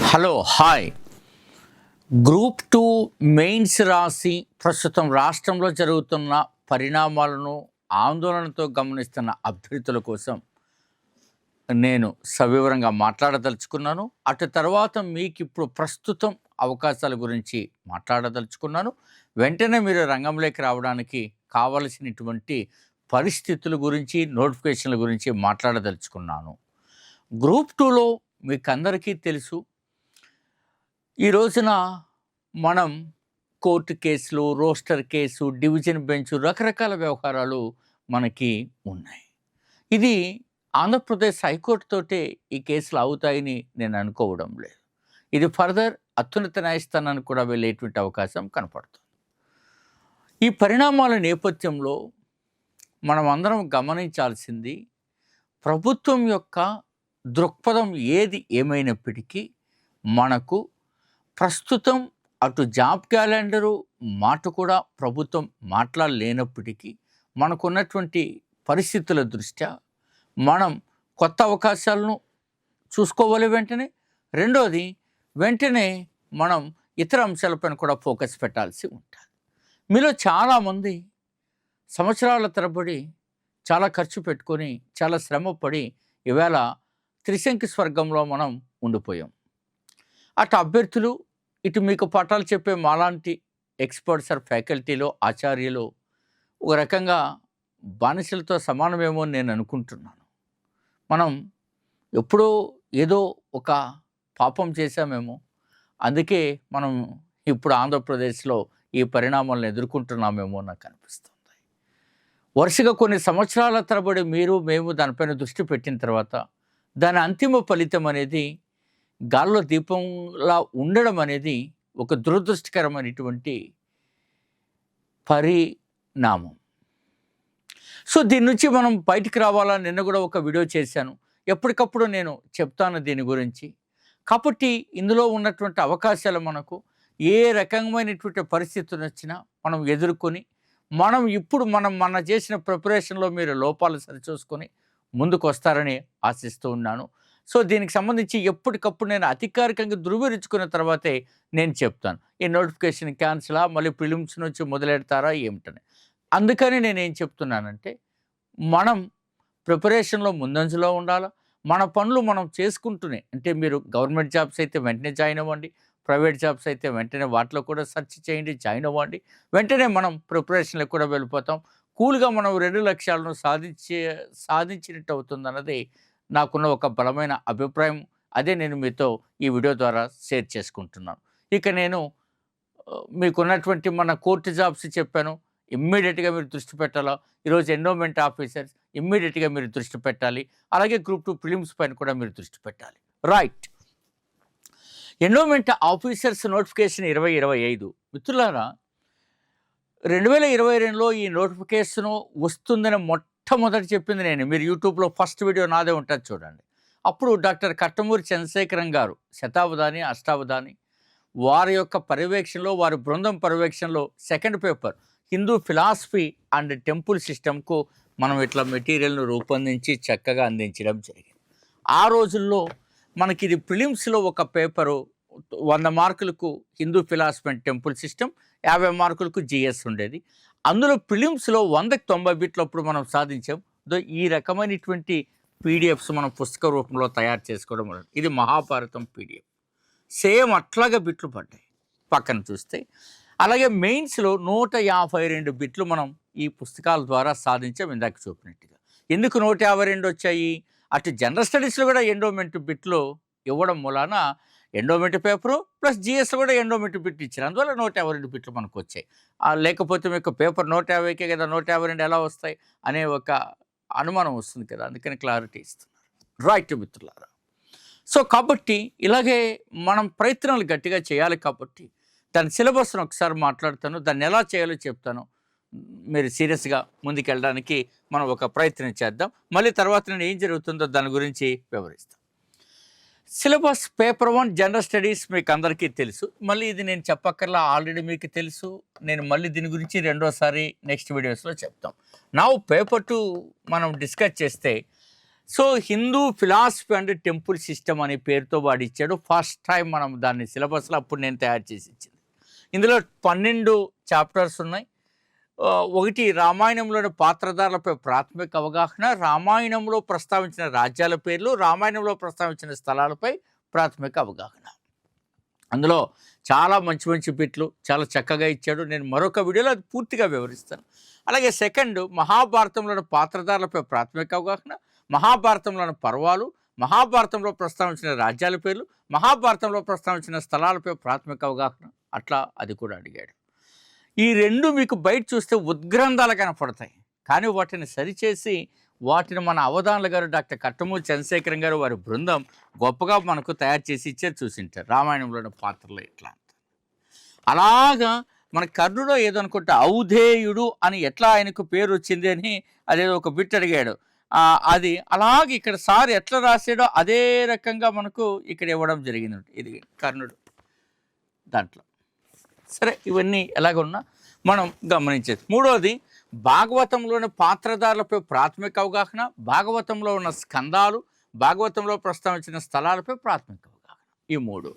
Hello hi. Group 2 mains రాసి ప్రస్తుతం రాష్ట్రంలో జరుగుతున్న పరిణామాలను ఆందోళనతో గమనిస్తున్న అభ్యర్థుల కోసం నేను సవివరంగా మాట్లాడదలుచుకున్నాను. అటు తర్వాత మీకు ఇప్పుడు ప్రస్తుతం అవకాశాల గురించి మాట్లాడదలుచుకున్నాను. వెంటనే మీరు రంగంలోకి రావడానికి కావలసినటువంటి పరిస్థితుల గురించి, నోటిఫికేషన్ల గురించి మాట్లాడదలుచుకున్నాను. గ్రూప్ 2లో మీకు అందరికీ తెలుసు, ఈ రోజున మనం కోర్టు కేసులు, రోస్టర్ కేసు, డివిజన్ బెంచ్, రకరకాల వ్యవహారాలు మనకి ఉన్నాయి. ఇది ఆంధ్రప్రదేశ్ హైకోర్టు తోటే ఈ కేసులు అవుతాయని నేను అనుకోవడం లేదు. ఇది ఫర్దర్ అత్యున్నత న్యాయస్థానానికి కూడా వెళ్ళేటువంటి అవకాశం కనపడుతుంది. ఈ పరిణామాల నేపథ్యంలో మనం అందరం గమనించాల్సింది, ప్రభుత్వం యొక్క దృక్పథం ఏది ఏమైనప్పటికీ మనకు ప్రస్తుతం అటు జాబ్ క్యాలెండరు మాట కూడా ప్రభుత్వం మాట్లాడలేనప్పటికీ మనకున్నటువంటి పరిస్థితుల దృష్ట్యా మనం కొత్త అవకాశాలను చూసుకోవాలి వెంటనే. రెండోది, వెంటనే మనం ఇతర అంశాలపైన కూడా ఫోకస్ పెట్టాల్సి ఉంటుంది. మీలో చాలామంది సంవత్సరాల తరబడి చాలా ఖర్చు పెట్టుకొని, చాలా శ్రమపడి ఈవేళ త్రిశంకి స్వర్గంలో మనం ఉండిపోయాం. అటు అభ్యర్థులు, ఇటు మీకు పాఠాలు చెప్పే మాలాంటి ఎక్స్పర్ట్స్ ఆర్ ఫ్యాకల్టీలో ఆచార్యులు ఒక రకంగా బానిసలతో సమానమేమో అని నేను అనుకుంటున్నాను. మనం ఎప్పుడో ఏదో ఒక పాపం చేశామేమో, అందుకే మనం ఇప్పుడు ఆంధ్రప్రదేశ్లో ఈ పరిణామాలను ఎదుర్కొంటున్నామేమో నాకు అనిపిస్తుంది. వరుసగా కొన్ని సంవత్సరాల తరబడి మీరు, మేము దానిపైన దృష్టి పెట్టిన తర్వాత దాని అంతిమ ఫలితం అనేది గాల్లో దీపంలా ఉండడం అనేది ఒక దురదృష్టకరమైనటువంటి పరిణామం. సో దీని నుంచి మనం బయటికి రావాలని నిన్న కూడా ఒక వీడియో చేశాను. ఎప్పటికప్పుడు నేను చెప్తాను దీని గురించి. కాబట్టి ఇందులో ఉన్నటువంటి అవకాశాలు మనకు ఏ రకమైనటువంటి పరిస్థితులు వచ్చినా మనం ఎదుర్కొని, మనం ఇప్పుడు మన చేసిన ప్రిపరేషన్లో మీరు లోపాలు సరిచూసుకొని ముందుకు వస్తారని ఆశిస్తూ ఉన్నాను. సో దీనికి సంబంధించి ఎప్పటికప్పుడు నేను అధికారికంగా ధృవీకరించుకున్న తర్వాతే నేను చెప్తాను, ఈ నోటిఫికేషన్ క్యాన్సిలా, మళ్ళీ ప్రిలిమ్స్ నుంచి మొదలెడతారా ఏమిటని. అందుకని నేనేం చెప్తున్నానంటే, మనం ప్రిపరేషన్లో ముందంజలో ఉండాలా. మన పనులు మనం చేసుకుంటూనే, అంటే మీరు గవర్నమెంట్ జాబ్స్ అయితే వెంటనే జాయిన్ అవ్వండి, ప్రైవేట్ జాబ్స్ అయితే వెంటనే వాటిలో కూడా సెర్చ్ చేయండి, జాయిన్ అవ్వండి. వెంటనే మనం ప్రిపరేషన్లకు కూడా వెళ్ళిపోతాం. కూల్గా మనం 2 లక్ష్యాలను సాధించినట్టు అవుతుందన్నది నాకున్న ఒక బలమైన అభిప్రాయం. అదే నేను మీతో ఈ వీడియో ద్వారా షేర్ చేసుకుంటున్నాను. ఇక నేను మీకున్నటువంటి మన కోర్టు జాబ్స్ చెప్పాను, ఇమ్మీడియట్గా మీరు దృష్టి పెట్టాలా. ఈరోజు ఎండోమెంట్ ఆఫీసర్స్ ఇమ్మీడియట్గా మీరు దృష్టి పెట్టాలి. అలాగే గ్రూప్ 2 ప్రిలిమ్స్ పైన కూడా మీరు దృష్టి పెట్టాలి. రైట్. Endowment officers notification 2025. మిత్రులారా, 2022లో ఈ నోటిఫికేషను వస్తుందని మొట్టమొదటి చెప్పింది నేను. మీరు యూట్యూబ్లో ఫస్ట్ వీడియో నాదే ఉంటుంది చూడండి. అప్పుడు డాక్టర్ కట్టమూరి చంద్రశేఖరన్ గారు శతావధాని, అష్టావధాని వారి యొక్క పర్యవేక్షణలో, వారి బృందం పర్యవేక్షణలో second paper Hindu philosophy and temple సిస్టమ్కు మనం ఇట్లా మెటీరియల్ను రూపొందించి చక్కగా అందించడం జరిగింది. ఆ రోజుల్లో మనకి ఇది ప్రిలిమ్స్లో ఒక పేపరు 100 మార్కులకు Hindu philosophy and temple system, 50 మార్కులకు జిఎస్ ఉండేది. అందులో ప్రిలిమ్స్లో 100కి 90 బిట్లు అప్పుడు మనం సాధించాం. ఈ రకమైనటువంటి పీడిఎఫ్స్ మనం పుస్తక రూపంలో తయారు చేసుకోవడం వల్ల ఇది మహాభారతం పీడిఎఫ్ సేమ్ అట్లాగా బిట్లు పడ్డాయి పక్కన చూస్తే. అలాగే మెయిన్స్లో 152 బిట్లు మనం ఈ పుస్తకాల ద్వారా సాధించాం, ఇందాక చూపినట్టుగా. ఎందుకు 152 వచ్చాయి? అటు జనరల్ స్టడీస్లో కూడా ఎండోమెంట్ బిట్లు ఇవ్వడం మూలాన ఎండోమెంట్ పేపరు ప్లస్ జిఎస్లో కూడా ఎండోమెంట్ బిట్లు ఇచ్చారు, అందువల్ల 152 బిట్లు మనకు వచ్చాయి. లేకపోతే మీకు పేపర్ 150కే కదా, 152 ఎలా వస్తాయి అనే ఒక అనుమానం వస్తుంది కదా, అందుకని క్లారిటీ ఇస్తున్నారు. రైట్ మిత్రులారా. సో కాబట్టి ఇలాగే మనం ప్రయత్నాలు గట్టిగా చేయాలి. కాబట్టి దాని సిలబస్ను ఒకసారి మాట్లాడతాను, దాన్ని ఎలా చేయాలో చెప్తాను. మీరు సీరియస్గా ముందుకెళ్ళడానికి మనం ఒక ప్రయత్నం చేద్దాం. మళ్ళీ తర్వాత నేను ఏం జరుగుతుందో దాని గురించి వివరిస్తాను. సిలబస్ పేపర్ 1 జనరల్ స్టడీస్ మీకు అందరికీ తెలుసు, మళ్ళీ ఇది నేను చెప్పక్కర్లా, ఆల్రెడీ మీకు తెలుసు. నేను మళ్ళీ దీని గురించి రెండోసారి నెక్స్ట్ వీడియోస్లో చెప్తాం. నా పేపర్ 2 మనం డిస్కస్ చేస్తే so Hindu philosophy and temple system అనే పేరుతో వాడు ఇచ్చాడు. ఫస్ట్ టైం మనం దాన్ని సిలబస్లో అప్పుడు నేను తయారు చేసి ఇచ్చింది. ఇందులో 12 చాప్టర్స్ ఉన్నాయి. ఒకటి రామాయణంలోని పాత్రధారులపై ప్రాథమిక అవగాహన, రామాయణంలో ప్రస్తావించిన రాజ్యాల పేర్లు, రామాయణంలో ప్రస్తావించిన స్థలాలపై ప్రాథమిక అవగాహన. అందులో చాలా మంచి మంచి బిట్లు చాలా చక్కగా ఇచ్చాడు. నేను మరొక వీడియోలో అది పూర్తిగా వివరిస్తాను. అలాగే సెకండ్, మహాభారతంలోని పాత్రధారులపై ప్రాథమిక అవగాహన, మహాభారతంలోని పర్వాలు, మహాభారతంలో ప్రస్తావించిన రాజ్యాల పేర్లు, మహాభారతంలో ప్రస్తావించిన స్థలాలపై ప్రాథమిక అవగాహన. అట్లా అది కూడా అడిగాడు. ఈ 2 మీకు బయట చూస్తే ఉద్గ్రంథాలు కనపడతాయి, కానీ వాటిని సరిచేసి వాటిని మన అవధానుల గారు డాక్టర్ కట్టమూరి చంద్రశేఖరం గారు వారి బృందం గొప్పగా మనకు తయారు చేసి ఇచ్చారు, చూసింటారు రామాయణంలోని పాత్రలు ఎట్లా. అలాగా మన కర్ణుడు ఏదనుకుంటే ఔధేయుడు అని ఎట్లా ఆయనకు పేరు వచ్చింది అని అదేదో ఒక బిట్ అడిగాడు. అది అలాగే ఇక్కడ సార్ ఎట్లా రాసాడో అదే రకంగా మనకు ఇక్కడ ఇవ్వడం జరిగింది. ఇది కర్ణుడు దాంట్లో. సరే, ఇవన్నీ ఎలాగున్నా మనం గమనించేది. మూడవది, భాగవతంలోని పాత్రధారులపై ప్రాథమిక అవగాహన, భాగవతంలో ఉన్న స్కందాలు, భాగవతంలో ప్రస్తావించిన స్థలాలపై ప్రాథమిక అవగాహన. ఈ 3.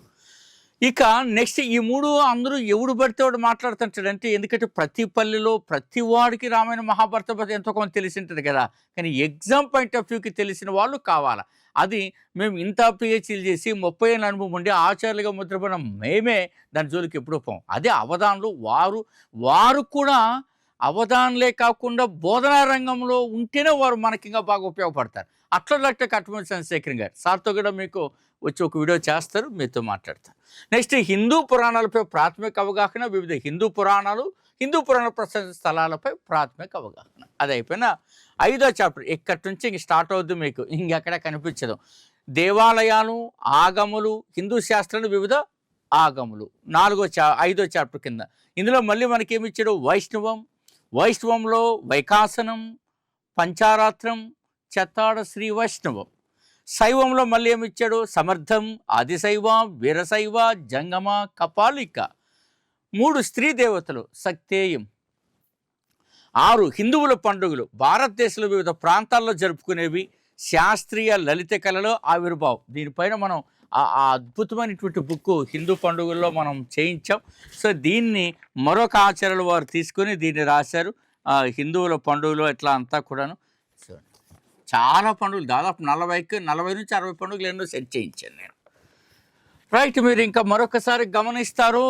ఇక నెక్స్ట్ ఈ 3 అందరూ ఎవడు పడితే వాడు మాట్లాడుతుంటాడంటే, ఎందుకంటే ప్రతి పల్లెలో ప్రతి వాడికి రామాయణ మహాభారత ఎంతో కొంత తెలిసి ఉంటుంది కదా, కానీ ఎగ్జామ్ పాయింట్ ఆఫ్ వ్యూకి తెలిసిన వాళ్ళు కావాలా. అది మేము ఇంత పిహెచ్డీలు చేసి 30 ఏళ్ళ అనుభవం ఉండి ఆచార్యులుగా ముద్రపడిన మేమే దాని జోలికి ఎప్పుడూ పోం. అదే అవధానులు, వారు కూడా అవధానులే కాకుండా బోధనా రంగంలో ఉంటేనే వారు మనకి ఇంకా బాగా ఉపయోగపడతారు. అట్లా డాక్టర్ కట్టమూరి చంద్రశేఖరం గారు సార్తో కూడా మీకు వచ్చి ఒక వీడియో చేస్తారు, మీతో మాట్లాడతారు. నెక్స్ట్, హిందూ పురాణాలపై ప్రాథమిక అవగాహన, వివిధ హిందూ పురాణాలు, హిందూ పురాణ ప్రసిద్ధ స్థలాలపై ప్రాథమిక అవగాహన. అది అయిపోయిన 5వ చాప్టర్ ఇక్కడి నుంచి ఇంక స్టార్ట్ అవుద్ది, మీకు ఇంకెక్కడ కనిపించదు. దేవాలయాలు, ఆగములు, హిందూ శాస్త్రాలు, వివిధ ఆగములు 5వ చాప్టర్ కింద. ఇందులో మళ్ళీ మనకి ఏమి ఇచ్చాడు, వైష్ణవంలో వైకాసనం, పంచారాత్రం, చెత్తాడ శ్రీ వైష్ణవం. శైవంలో మళ్ళీ ఏమి ఇచ్చాడు, సమర్థం, ఆదిశైవ, వీరశైవ, జంగమ, కపాలిక. 3 స్త్రీ దేవతలు, సక్తేయం. 6 హిందువుల పండుగలు, భారతదేశంలో వివిధ ప్రాంతాల్లో జరుపుకునేవి, శాస్త్రీయ లలిత కళలో ఆవిర్భావం. దీనిపైన మనం ఆ అద్భుతమైనటువంటి బుక్ హిందూ పండుగల్లో మనం చేయించాం. సో దీన్ని మరొక ఆచార్యుల వారు తీసుకొని దీన్ని రాశారు. హిందువుల పండుగలు ఎట్లా అంతా కూడాను. సో చాలా పండుగలు, దాదాపు 40 నుంచి 60 పండుగలు ఎన్నో సెట్ చేయించాను నేను. రైట్, మీరు ఇంకా మరొకసారి గమనిస్తారు.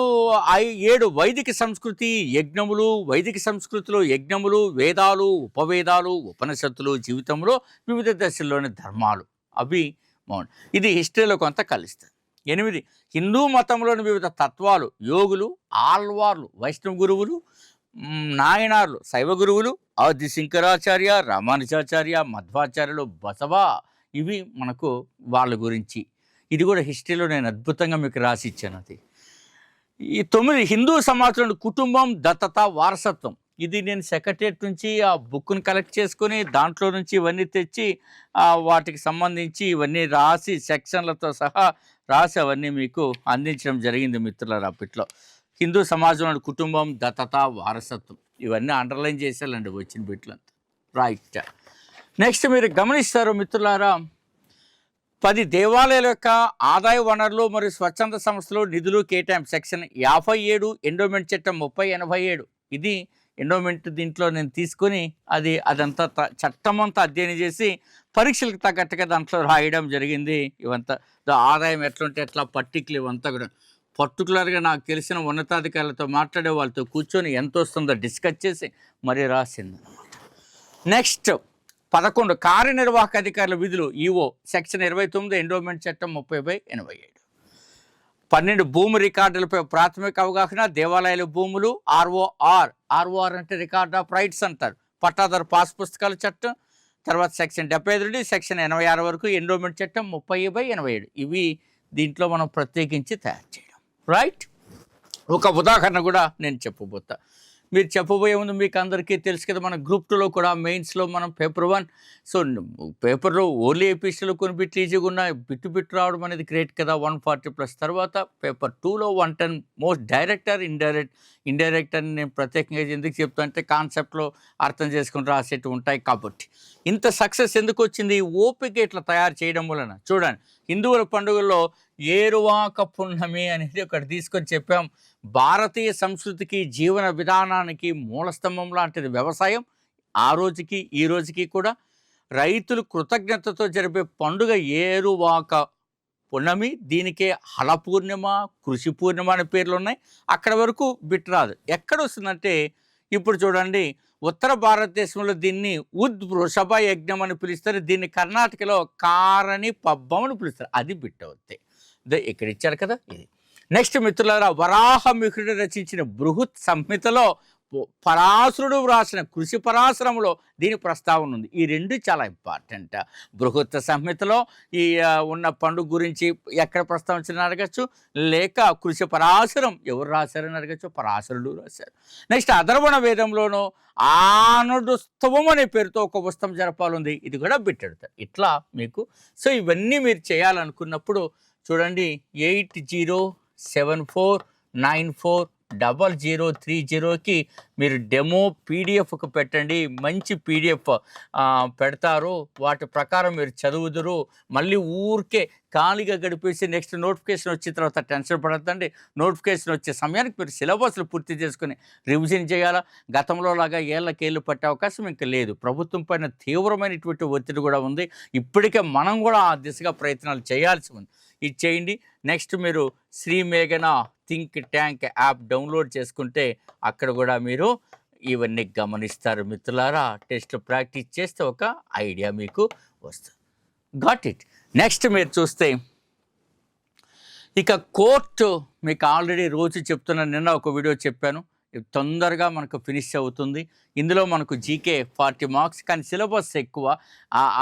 7 వైదిక సంస్కృతి యజ్ఞములు, వైదిక సంస్కృతిలో యజ్ఞములు, వేదాలు, ఉపవేదాలు, ఉపనిషత్తులు, జీవితంలో వివిధ దశల్లోని ధర్మాలు, అవి మౌన్. ఇది హిస్టరీలో కొంత కలుస్తుంది. 8 హిందూ మతంలోని వివిధ తత్వాలు, యోగులు, ఆళ్వార్లు, వైష్ణవ గురువులు, నాయనార్లు, శైవ గురువులు, ఆది శంకరాచార్య, రామానుజాచార్య, మధ్వాచార్యులు, బసవ. ఇవి మనకు వాళ్ళ గురించి. ఇది కూడా హిస్టరీలో నేను అద్భుతంగా మీకు రాసి ఇచ్చాను. అది ఈ 9 హిందూ సమాజంలో కుటుంబం, దత్తత, వారసత్వం. ఇది నేను సెక్రటరియట్ నుంచి ఆ బుక్ను కలెక్ట్ చేసుకొని దాంట్లో నుంచి ఇవన్నీ తెచ్చి వాటికి సంబంధించి ఇవన్నీ రాసి సెక్షన్లతో సహా రాసి అవన్నీ మీకు అందించడం జరిగింది మిత్రులారా. అప్పట్లో హిందూ సమాజంలో కుటుంబం, దత్తత, వారసత్వం ఇవన్నీ అండర్లైన్ చేసేయాలండి వచ్చిన బిట్లంతా. రైట్, నెక్స్ట్ మీరు గమనిస్తారు మిత్రులారా, 10 దేవాలయాల యొక్క ఆదాయ వనరులు మరియు స్వచ్ఛంద సంస్థలు నిధులు కేటాయింపు. సెక్షన్ 57 ఎండోమెంట్ చట్టం 3087. ఇది ఎండోమెంట్ దీంట్లో నేను తీసుకొని అదంతా చట్టం అంతా అధ్యయనం చేసి పరీక్షలకు తగ్గట్టుగా దాంట్లో రాయడం జరిగింది. ఇవంతా ఆదాయం ఎట్లుంటే ఎట్లా పర్టికులర్ ఇవంతా కూడా పర్టికులర్గా నాకు తెలిసిన ఉన్నతాధికారులతో మాట్లాడే వాళ్ళతో కూర్చొని ఎంత వస్తుందో డిస్కస్ చేసి మరీ రాసింది. నెక్స్ట్ 11 కార్యనిర్వాహక అధికారుల విధులు, ఈఓ. సెక్షన్ 29 ఎండోమెంట్ చట్టం 30/87. 12 భూమి రికార్డులపై ప్రాథమిక అవగాహన, దేవాలయాల భూములు, ఆర్ఓఆర్ అంటే రికార్డ్ ఆఫ్ రైట్స్ అంటారు, పట్టాదారు పాస్ పుస్తకాల చట్టం. తర్వాత సెక్షన్ 75 నుండి సెక్షన్ 86 వరకు ఎండోమెంట్ చట్టం 30/87. ఇవి దీంట్లో మనం ప్రత్యేకించి తయారు చేయడం. రైట్, ఒక ఉదాహరణ కూడా నేను చెప్పబోతా. మీరు చెప్పబోయే ముందు మీకు అందరికీ తెలుసు కదా, మన గ్రూప్ 2లో కూడా మెయిన్స్లో మనం పేపర్ 1, సో పేపర్లో ఓన్లీ ఏపీసీలో కొన్ని బిట్లు ఈజీగా ఉన్నాయి, బిట్టు రావడం అనేది గ్రేట్ కదా, 140+. తర్వాత పేపర్ 2లో 110 మోస్ట్ ఇండైరెక్ట్ అని నేను ప్రత్యేకంగా ఎందుకు చెప్తా అంటే కాన్సెప్ట్లో అర్థం చేసుకుని రాసేట్టు ఉంటాయి కాబట్టి. ఇంత సక్సెస్ ఎందుకు వచ్చింది? ఓపిక ఇట్లా తయారు చేయడం వలన. చూడండి, హిందువుల పండుగల్లో ఏరువాక పున్నమి అనేది ఒకటి తీసుకొని చెప్పాం. భారతీయ సంస్కృతికి, జీవన విధానానికి మూలస్తంభం లాంటిది వ్యవసాయం. ఆ రోజుకి ఈ రోజుకి కూడా రైతులు కృతజ్ఞతతో జరిపే పండుగ ఏరువాక పున్నమి. దీనికే హల పూర్ణిమ, కృషి పూర్ణిమ అనే పేర్లు ఉన్నాయి. అక్కడ వరకు బిట్ రాదు. ఎక్కడ వస్తుందంటే ఇప్పుడు చూడండి, ఉత్తర భారతదేశంలో దీన్ని వృషభ యజ్ఞం అని పిలుస్తారు. దీన్ని కర్ణాటకలో కారణి పబ్బం అని పిలుస్తారు. అది బిట్ అవుతాయి. ఇక్కడ ఇచ్చారు కదా ఇది. నెక్స్ట్ మిత్రులారా, వరాహమిహిరుడు రచించిన బృహత్ సంహితలో పరాశరుడు వ్రాసిన కృషి పరాశరంలో దీని ప్రస్తావన ఉంది. ఈ రెండు చాలా ఇంపార్టెంట్. బృహత్ సంహితలో ఈ ఉన్న పండుగ గురించి ఎక్కడ ప్రస్తావించిన అడగచ్చు, లేక కృషి పరాశరం ఎవరు రాశారని అడగచ్చు, పరాశరుడు రాశారు. నెక్స్ట్ అధర్వణ వేదంలోనూ ఆనడుస్తవం అనే పేరుతో ఒక ఉత్సవం జరపాలి, ఇది కూడా బిట్టెడతారు. ఇట్లా మీకు సో ఇవన్నీ మీరు చేయాలనుకున్నప్పుడు చూడండి, 8074940030కి మీరు డెమో పీడిఎఫ్కి పెట్టండి. మంచి పీడిఎఫ్ పెడతారు, వాటి ప్రకారం మీరు చదువుదురు. మళ్ళీ ఊరికే ఖాళీగా గడిపేసి నెక్స్ట్ నోటిఫికేషన్ వచ్చిన తర్వాత టెన్షన్ పడద్దండి. నోటిఫికేషన్ వచ్చే సమయానికి మీరు సిలబస్లు పూర్తి చేసుకుని రివిజన్ చేయాలా. గతంలో లాగా ఏళ్ళకేళ్ళు పట్టే అవకాశం ఇంకా లేదు. ప్రభుత్వం పైన తీవ్రమైనటువంటి ఒత్తిడి కూడా ఉంది. ఇప్పటికే మనం కూడా ఆ దిశగా ప్రయత్నాలు చేయాల్సి ఉంది. ఇది చేయండి. నెక్స్ట్ మీరు శ్రీ మేఘన థింక్ ట్యాంక్ యాప్ డౌన్లోడ్ చేసుకుంటే అక్కడ కూడా మీరు ఇవన్నీ గమనిస్తారు మిత్రులారా. టెస్ట్లో ప్రాక్టీస్ చేస్తే ఒక ఐడియా మీకు వస్తుంది. Got it. నెక్స్ట్ మీరు చూస్తే ఇక కోర్టు మీకు ఆల్రెడీ రోజు చెప్తున్నాను, నిన్న ఒక వీడియో చెప్పాను, తొందరగా మనకు ఫినిష్ అవుతుంది. ఇందులో మనకు జీకే 40 మార్క్స్, కానీ సిలబస్ ఎక్కువ.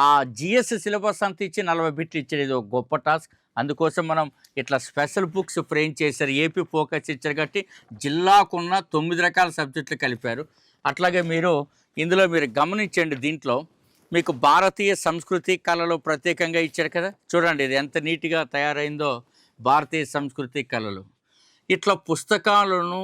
ఆ జిఎస్ సిలబస్ అంతా ఇచ్చి 40 బిట్లు ఇచ్చేది ఇది ఒక గొప్ప టాస్క్. అందుకోసం మనం ఇట్లా స్పెషల్ బుక్స్ ఫ్రేమ్ చేశారు. ఏపీ ఫోకస్ ఇచ్చారు కాబట్టి జిల్లాకున్న 9 రకాల సబ్జెక్టులు కలిపారు. అట్లాగే మీరు ఇందులో మీరు గమనించండి, దీంట్లో మీకు భారతీయ సంస్కృతి కళలు ప్రత్యేకంగా ఇచ్చారు కదా. చూడండి ఇది ఎంత నీట్గా తయారైందో. భారతీయ సంస్కృతి కళలు ఇట్లా పుస్తకాలను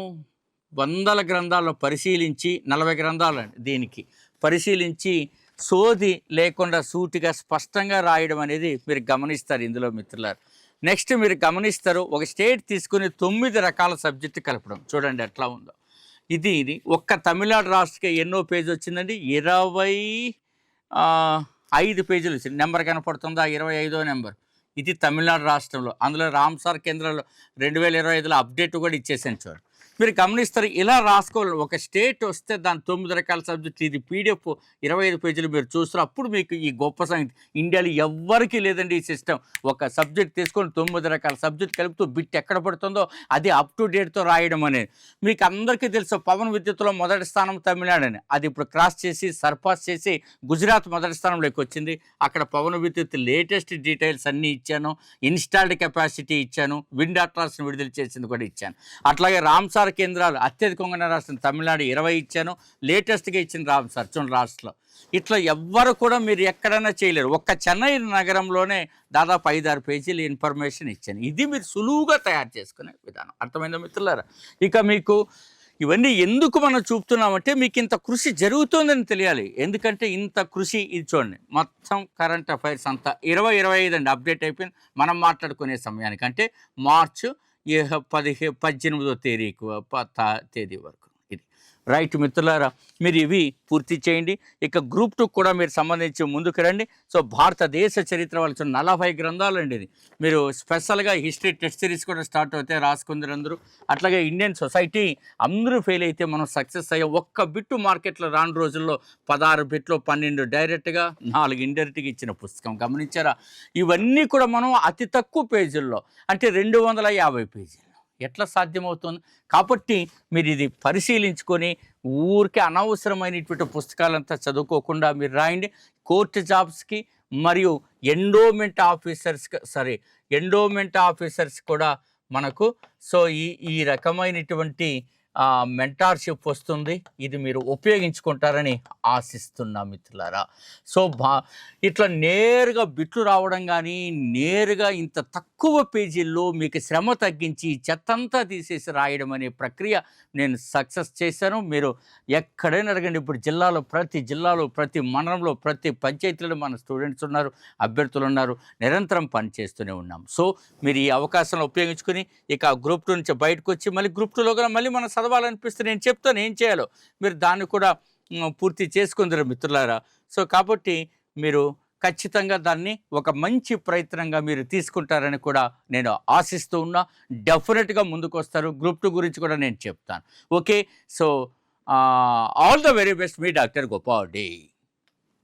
100 గ్రంథాలను పరిశీలించి 40 గ్రంథాలు దీనికి పరిశీలించి సోది లేకుండా సూటిగా స్పష్టంగా రాయడం అనేది మీరు గమనిస్తారు ఇందులో మిత్రులారు. నెక్స్ట్ మీరు గమనిస్తారు, ఒక స్టేట్ తీసుకుని 9 రకాల సబ్జెక్టు కలపడం. చూడండి ఎట్లా ఉందో. ఇది ఒక్క తమిళనాడు రాష్ట్రకి ఎన్నో పేజీ వచ్చిందండి, 25 పేజీలు వచ్చింది. నెంబర్ కనపడుతుందా, 25వ నెంబర్. ఇది తమిళనాడు రాష్ట్రంలో. అందులో రామ్సార్ కేంద్రంలో 2025లో అప్డేట్ కూడా ఇచ్చేసాను. చూడండి మీరు గమనిస్తారు, ఇలా రాసుకోవాలి. ఒక స్టేట్ వస్తే దాని 9 రకాల సబ్జెక్టులు, ఇది పీడిఎఫ్ 25 పేజీలు మీరు చూస్తారు. అప్పుడు మీకు ఈ గొప్ప సంగతి ఇండియాలో ఎవ్వరికీ లేదండి ఈ సిస్టమ్. ఒక సబ్జెక్ట్ తీసుకొని 9 రకాల సబ్జెక్ట్ కలుపుతూ బిట్ ఎక్కడ పడుతుందో అది అప్ టు డేట్తో రాయడం అనేది. మీకు అందరికీ తెలుసు, పవన్ విద్యుత్లో మొదటి స్థానం తమిళనాడు అని. అది ఇప్పుడు క్రాస్ చేసి సర్పాస్ చేసి గుజరాత్ మొదటి స్థానంలోకి వచ్చింది. అక్కడ పవన్ విద్యుత్ లేటెస్ట్ డీటెయిల్స్ అన్నీ ఇచ్చాను, ఇన్స్టాల్డ్ కెపాసిటీ ఇచ్చాను, విండ్ అట్లాస్ని విడుదల చేసింది కూడా ఇచ్చాను. అట్లాగే రామ్సార్ కేంద్రాలు అత్యధికంగా రాష్ట్రం తమిళనాడు 20 ఇచ్చాను, లేటెస్ట్గా ఇచ్చిన రామ్సార్ చూడండి రాష్ట్రంలో. ఇట్లా ఎవ్వరు కూడా మీరు ఎక్కడైనా చేయలేరు. ఒక్క చెన్నై నగరంలోనే దాదాపు 5-6 పేజీలు ఇన్ఫర్మేషన్ ఇచ్చాను. ఇది మీరు సులువుగా తయారు చేసుకునే విధానం. అర్థమైందా మిత్రులారా? ఇక మీకు ఇవన్నీ ఎందుకు మనం చూపుతున్నామంటే మీకు ఇంత కృషి జరుగుతుందని తెలియాలి. ఎందుకంటే ఇంత కృషి ఇది చూడండి, మొత్తం కరెంట్ అఫైర్స్ అంతా 2025 అండి అప్డేట్ అయిపోయింది. మనం మాట్లాడుకునే సమయానికి అంటే మార్చు 18వ తేదీ వరకు. ఇది రైట్ మిత్రులారా, మీరు ఇవి పూర్తి చేయండి. ఇక గ్రూప్ 2 కూడా మీరు సంబంధించి ముందుకు రండి. సో భారతదేశ చరిత్ర వాళ్ళు 40 గ్రంథాలు అండి. ఇది మీరు స్పెషల్గా హిస్టరీ టెస్ట్ సిరీస్ కూడా స్టార్ట్ అవుతాయి, రాసుకుందరు అందరూ. అట్లాగే ఇండియన్ సొసైటీ అందరూ ఫెయిల్ అయితే మనం సక్సెస్ అయ్యాం. ఒక్క బిట్టు మార్కెట్లో రాని రోజుల్లో 16 బిట్లో 12 డైరెక్ట్గా 4 ఇండైరెక్ట్గా ఇచ్చిన పుస్తకం గమనించారా? ఇవన్నీ కూడా మనం అతి తక్కువ పేజీల్లో అంటే 250 పేజీలు ఎట్లా సాధ్యమవుతుంది? కాబట్టి మీరు ఇది పరిశీలించుకొని ఊరికే అనవసరమైనటువంటి పుస్తకాలంతా చదువుకోకుండా మీరు రాయండి. కోర్టు జాబ్స్కి మరియు ఎండోమెంట్ ఆఫీసర్స్ కూడా మనకు సో ఈ రకమైనటువంటి మెంటార్షిప్ వస్తుంది. ఇది మీరు ఉపయోగించుకుంటారని ఆశిస్తున్నా మిత్రులారా. సో ఇట్లా నేరుగా బిట్లు రావడం కానీ, నేరుగా ఇంత తక్కువ పేజీల్లో మీకు శ్రమ తగ్గించి చెత్తంతా తీసేసి రాయడం అనే ప్రక్రియ నేను సక్సెస్ చేశాను. మీరు ఎక్కడైనా అడగండి, ఇప్పుడు ప్రతి జిల్లాలో, ప్రతి మండలంలో, ప్రతి పంచాయతీలో మన స్టూడెంట్స్ ఉన్నారు, అభ్యర్థులు ఉన్నారు. నిరంతరం పనిచేస్తూనే ఉన్నాం. సో మీరు ఈ అవకాశాన్ని ఉపయోగించుకొని ఇక గ్రూప్ 2 నుంచి బయటకు వచ్చి మళ్ళీ గ్రూప్ 2లో కూడా మళ్ళీ మనం చదవాలనిపిస్తే నేను చెప్తాను ఏం చేయాలో. మీరు దాన్ని కూడా పూర్తి చేసుకుందరు మిత్రులారా. సో కాబట్టి మీరు ఖచ్చితంగా దాన్ని ఒక మంచి ప్రయత్నంగా మీరు తీసుకుంటారని కూడా నేను ఆశిస్తూ ఉన్నా. డెఫినెట్గా ముందుకు వస్తారు. గ్రూప్ 2 గురించి కూడా నేను చెప్తాను. Okay. So all the very best. Me doctor Gopal day.